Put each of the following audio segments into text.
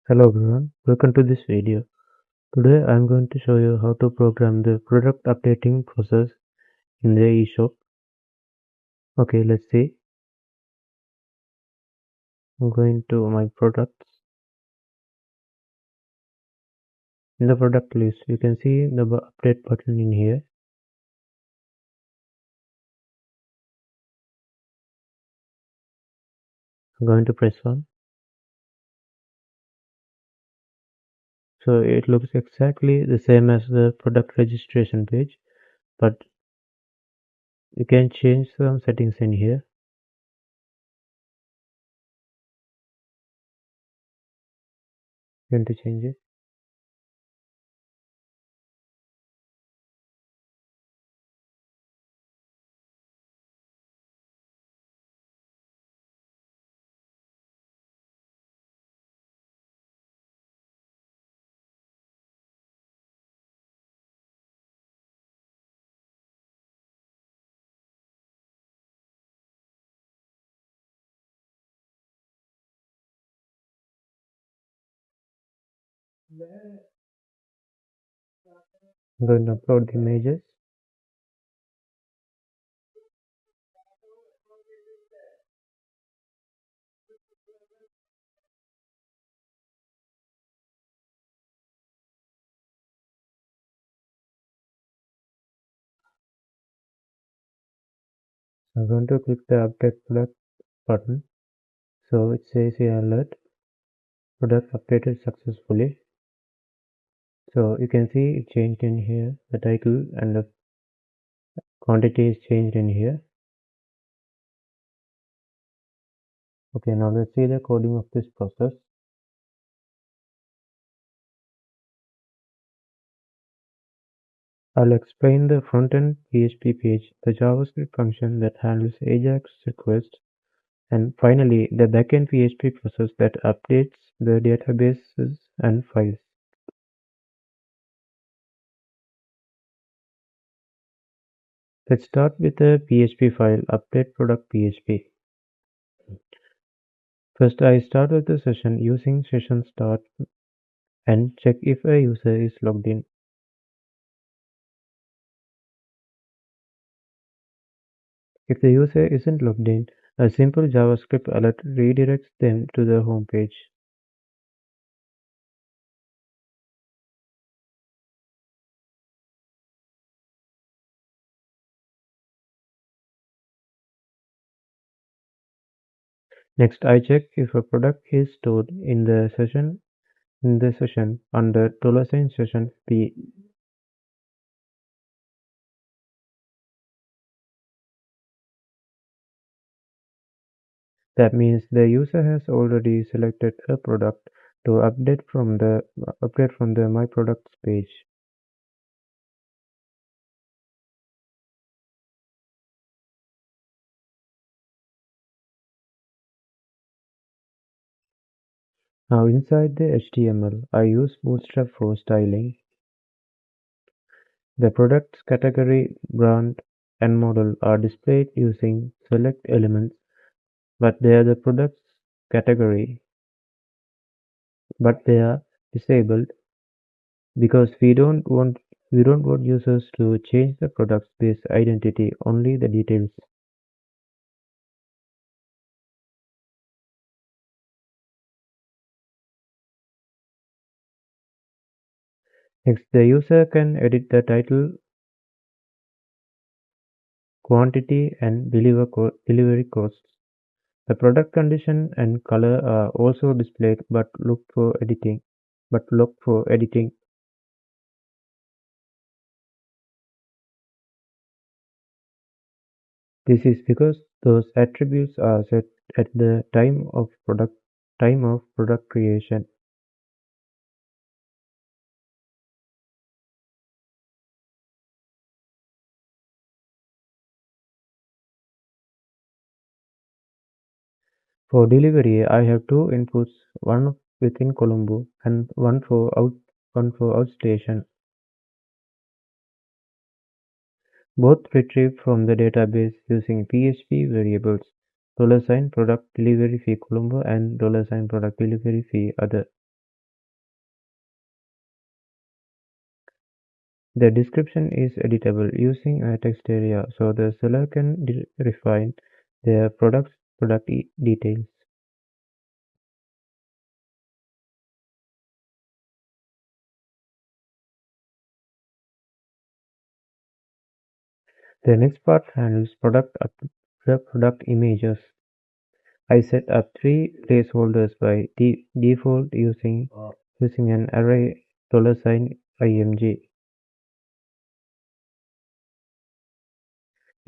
Hello everyone, welcome to this video. Today I am going to show you how to program the product updating process in the eShop. Okay, let's see. I'm going to my products. In the product list, you can see the update button in here. I'm going to press on. So it looks exactly the same as the product registration page, but you can change some settings in here. I'm going to change it. I'm going to upload the images. I'm going to click the update product button. So it says here alert, product updated successfully. So you can see it changed in here, the title and the quantity is changed in here. Okay, now let's see the coding of this process. I'll explain the front-end PHP page, the JavaScript function that handles AJAX requests, and finally the backend PHP process that updates the databases and files. Let's start with the PHP file update product PHP. First, I start with the session using session start and check if a user is logged in. If the user isn't logged in, a simple JavaScript alert redirects them to the home page. Next, I check if a product is stored in the session under $sign session P. That means the user has already selected a product to update from the My Products page. Now inside the HTML, I use Bootstrap for styling. The product's category, brand, and model are displayed using select elements, but they are the product's category, but they are disabled because we don't want users to change the product's base identity, only the details. Next, the user can edit the title, quantity, and delivery costs. The product condition and color are also displayed but look for editing. This is because those attributes are set at the time of product creation. For delivery, I have two inputs, one within Colombo and one for outstation. Both retrieved from the database using PHP variables $product delivery fee Colombo and $product delivery fee other. The description is editable using a text area so the seller can refine their product details. The next part handles product images. I set up three placeholders by default using an array $img.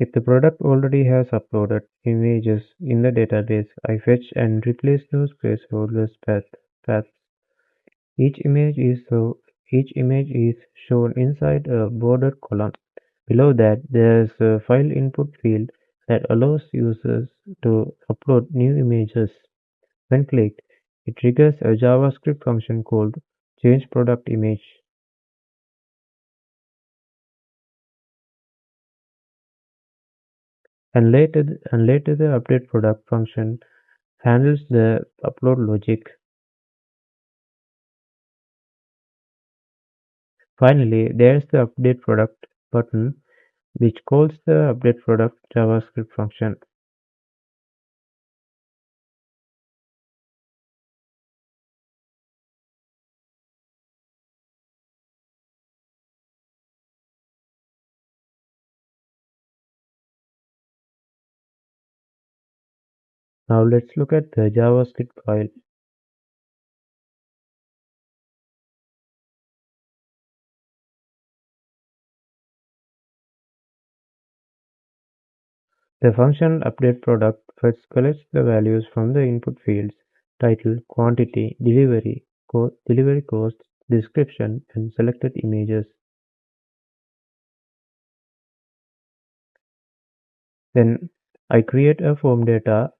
If the product already has uploaded images in the database, I fetch and replace those placeholders paths. Each image is shown inside a bordered column. Below that, there is a file input field that allows users to upload new images. When clicked, it triggers a JavaScript function called changeProductImage. And later the updateProduct function handles the upload logic. Finally, there's the updateProduct button, which calls the updateProduct JavaScript function. Now let's look at the JavaScript file. The function updateProduct first collects the values from the input fields: title, quantity, delivery cost, description, and selected images. Then I create a form data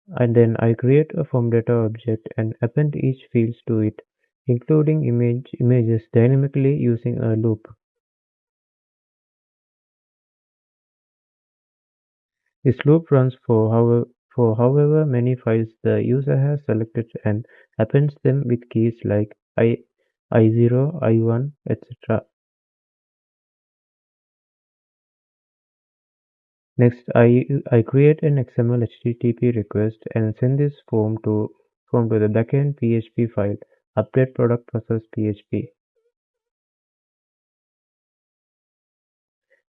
object and append each fields to it, including images dynamically using a loop. This loop runs for however many files the user has selected and appends them with keys like I0, I1, etc. Next, I create an XML HTTP request and send this form to the backend PHP file update product process PHP.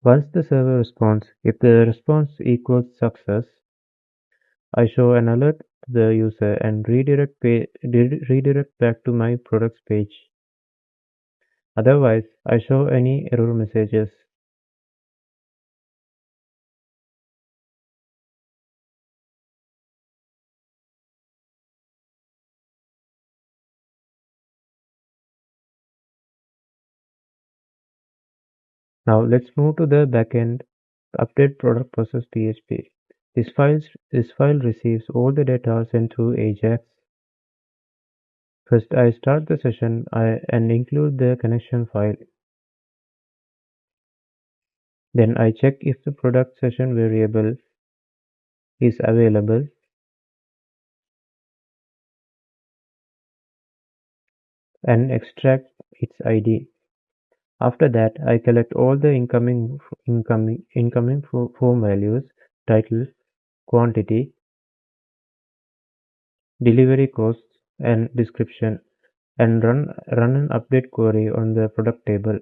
Once the server responds, if the response equals success, I show an alert to the user and redirect back to my products page. Otherwise, I show any error messages. Now let's move to the backend update product process PHP. This file receives all the data sent through AJAX. First, I start the session and include the connection file. Then I check if the product session variable is available and extract its ID. After that, I collect all the incoming form values: title, quantity, delivery costs, and description, and run an update query on the product table.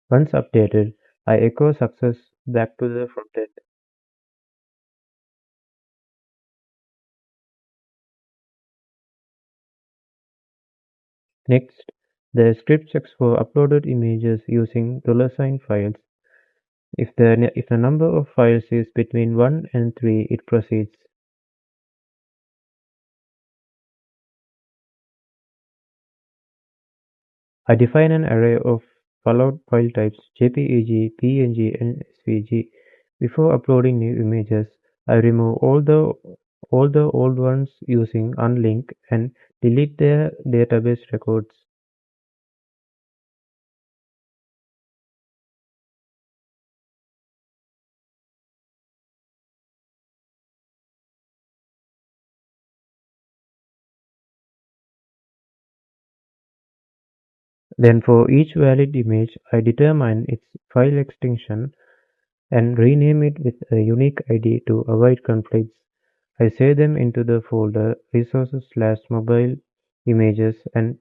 Once updated, I echo success back to the frontend. Next, the script checks for uploaded images using $files. If the number of files is between 1 and 3, it proceeds. I define an array of followed file types: JPEG, PNG, and SVG. Before uploading new images, I remove all the old ones using unlink and delete their database records. Then for each valid image, I determine its file extension and rename it with a unique ID to avoid conflicts. I save them into the folder resources/mobile images and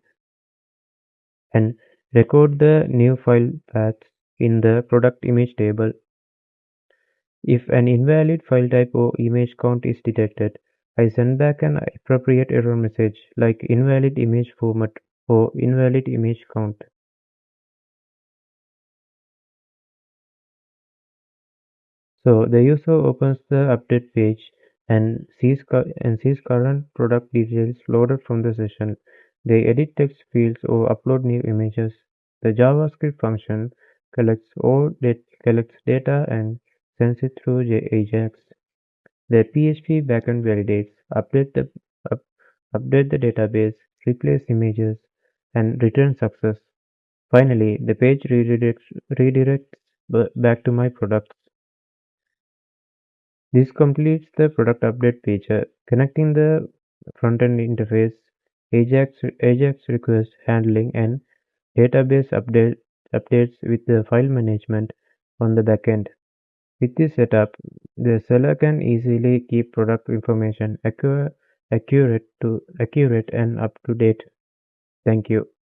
record the new file paths in the product image table. If an invalid file type or image count is detected, I send back an appropriate error message like invalid image format or invalid image count. So the user opens the update page and sees current product details loaded from the session. They edit text fields or upload new images. The JavaScript function collects data and sends it through Ajax. The PHP backend validates, up, update the database, replace images, and return success. Finally, the page redirects back to my products. This completes the product update feature, connecting the front-end interface, Ajax request handling, and database updates with the file management on the backend. With this setup, the seller can easily keep product information accurate and up to date. Thank you.